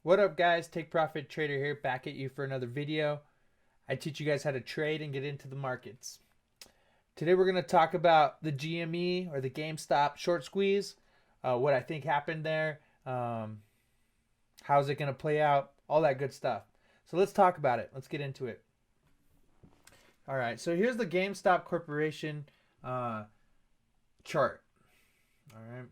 What up, guys? Take Profit Trader here, back at you for another video. I teach you guys how to trade and get into the markets. Today we're going to talk about the GME or the GameStop short squeeze, what I think happened there, how's it going to play out, all that good stuff. So let's talk about it. Let's get into it. All right, so here's the GameStop Corporation chart. All right.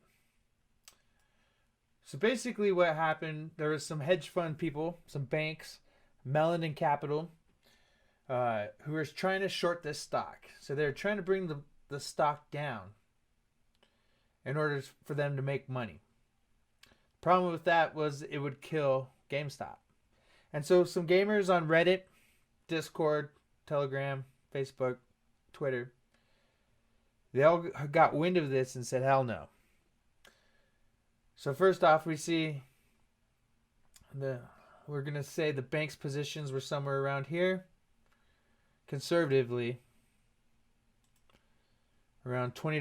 So basically what happened, there was some hedge fund people, some banks, Mellon Capital, who were trying to short this stock. So they're trying to bring the stock down in order for them to make money. The problem with that was it would kill GameStop. And so some gamers on Reddit, Discord, Telegram, Facebook, Twitter, they all got wind of this and said, hell no. So first off, we see we're going to say the bank's positions were somewhere around here. Conservatively, around $20,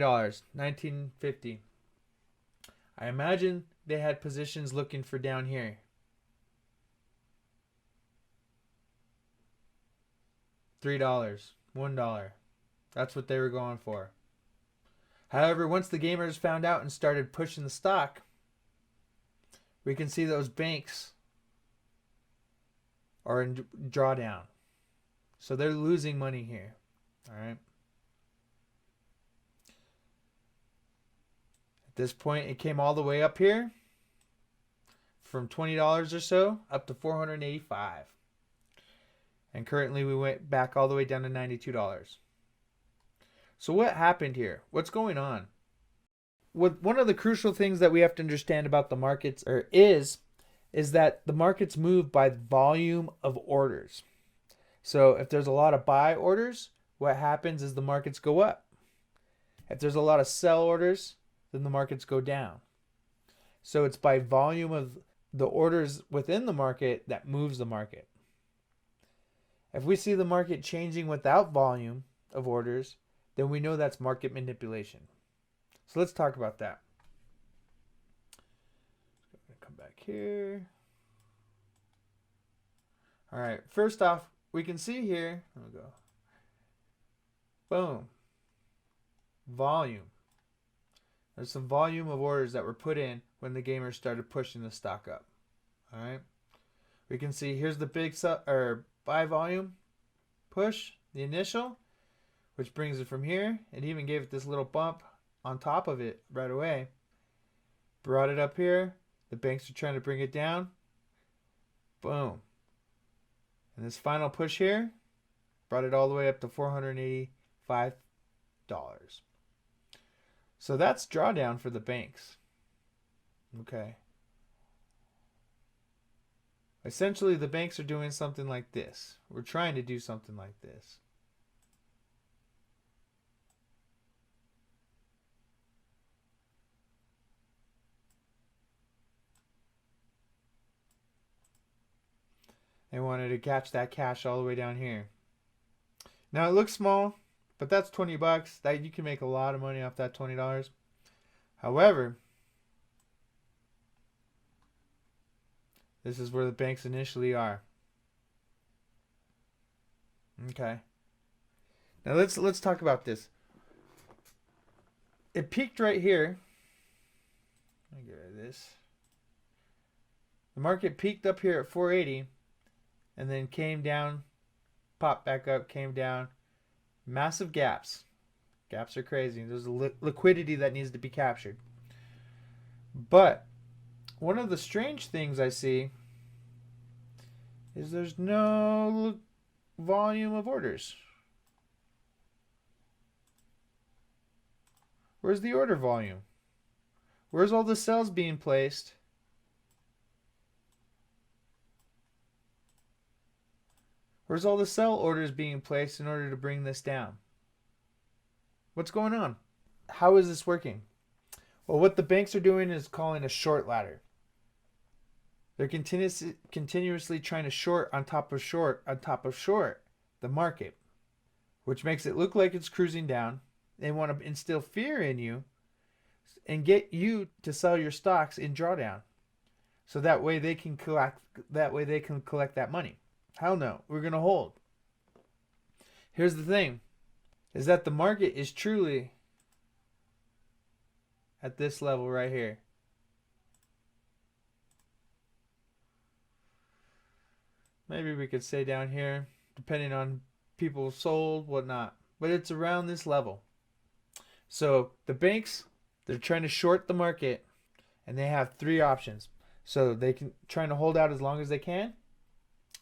$19.50. I imagine they had positions looking for down here. $3, $1. That's what they were going for. However, once the gamers found out and started pushing the stock, we can see those banks are in drawdown. So they're losing money here. All right. At this point, it came all the way up here from $20 or so up to $485. And currently we went back all the way down to $92. So what happened here? What's going on? One of the crucial things that we have to understand about the markets is that the markets move by volume of orders. So if there's a lot of buy orders, what happens is the markets go up. If there's a lot of sell orders, then the markets go down. So it's by volume of the orders within the market that moves the market. If we see the market changing without volume of orders, then we know that's market manipulation. So let's talk about that. I'm going to come back here. All right. First off, we can see here. There we go. Boom. Volume. There's some volume of orders that were put in when the gamers started pushing the stock up. All right. We can see here's the big buy volume push, the initial, which brings it from here. It even gave it this little bump on top of it right away. Brought it up here. The banks are trying to bring it down. Boom. And this final push here brought it all the way up to $485. So that's drawdown for the banks. Okay. Essentially, the banks are doing something like this. We're trying to do something like this. They wanted to catch that cash all the way down here. Now it looks small, but that's $20. That you can make a lot of money off that $20. However, this is where the banks initially are. Okay. Now let's talk about this. It peaked right here. Let me get rid of this. The market peaked up here at 480. And then came down, popped back up, came down. Massive gaps. Gaps are crazy. There's liquidity that needs to be captured. But one of the strange things I see is there's no volume of orders. Where's the order volume? Where's all the sells being placed? Where's all the sell orders being placed in order to bring this down? What's going on? How is this working? Well, what the banks are doing is calling a short ladder. They're continuously trying to short on top of short on top of short the market, which makes it look like it's cruising down. They want to instill fear in you and get you to sell your stocks in drawdown. So that way they can collect that money. Hell no, we're going to hold. Here's the thing, is that the market is truly at this level right here. Maybe we could say down here, depending on people sold, whatnot. But it's around this level. So the banks, they're trying to short the market, and they have three options. So they can trying to hold out as long as they can.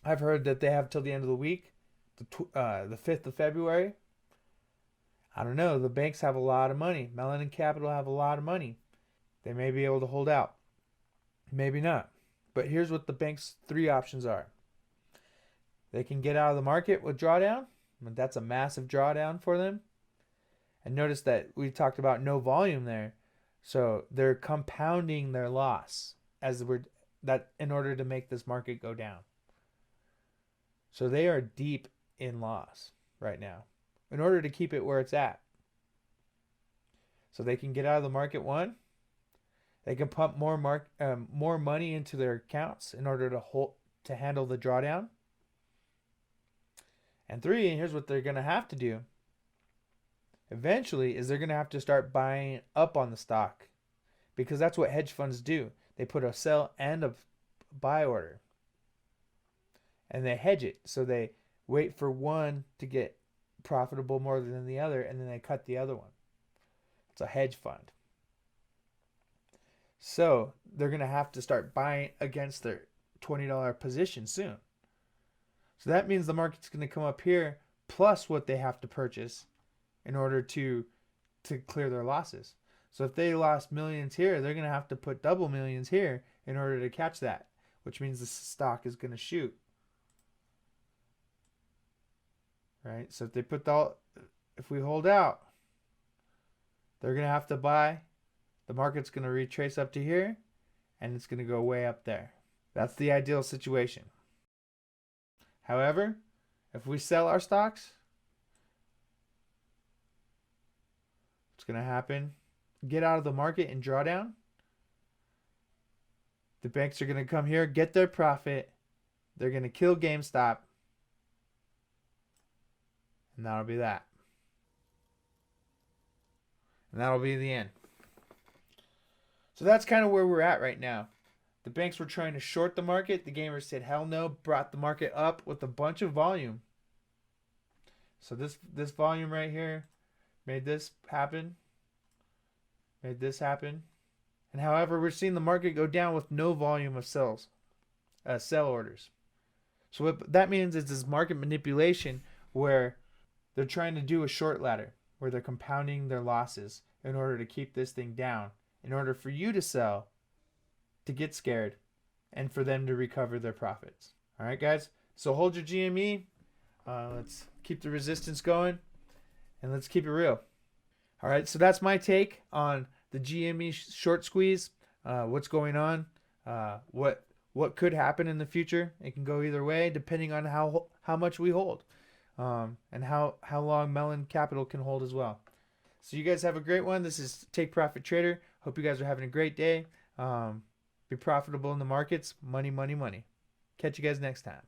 I've heard that they have till the end of the week, the 5th of February. I don't know. The banks have a lot of money. Mellon Capital have a lot of money. They may be able to hold out. Maybe not. But here's what the bank's three options are. They can get out of the market with drawdown. That's a massive drawdown for them. And notice that we talked about no volume there. So they're compounding their loss in order to make this market go down. So they are deep in loss right now in order to keep it where it's at. So they can get out of the market, one. They can pump more money into their accounts in order to handle the drawdown. And three, here's what they're going to have to do eventually, is they're going to have to start buying up on the stock, because that's what hedge funds do. They put a sell and a buy order, and they hedge it. So they wait for one to get profitable more than the other, and then they cut the other one. It's a hedge fund. So they're going to have to start buying against their $20 position soon. So that means the market's going to come up here plus what they have to purchase in order to clear their losses. So if they lost millions here, they're going to have to put double millions here in order to catch that, which means the stock is going to shoot. Right? So if we hold out, they're going to have to buy. The market's going to retrace up to here, and it's going to go way up there. That's the ideal situation. However, if we sell our stocks, what's going to happen? Get out of the market and draw down. The banks are going to come here, get their profit. They're going to kill GameStop. And that'll be that. And that'll be the end. So that's kind of where we're at right now. The banks were trying to short the market. The gamers said hell no, brought the market up with a bunch of volume. So this volume right here made this happen. Made this happen. And however, we're seeing the market go down with no volume of sell orders. So what that means is this market manipulation where they're trying to do a short ladder, where they're compounding their losses in order to keep this thing down, in order for you to sell, to get scared, and for them to recover their profits. All right, guys? So hold your GME. Let's keep the resistance going, and let's keep it real. All right, so that's my take on the GME short squeeze. What's going on? What could happen in the future? It can go either way, depending on how much we hold, and how long Mellon Capital can hold as well. So you guys have a great one. This is Take Profit Trader. Hope you guys are having a great day. Be profitable in the markets. Money, money, money. Catch you guys next time.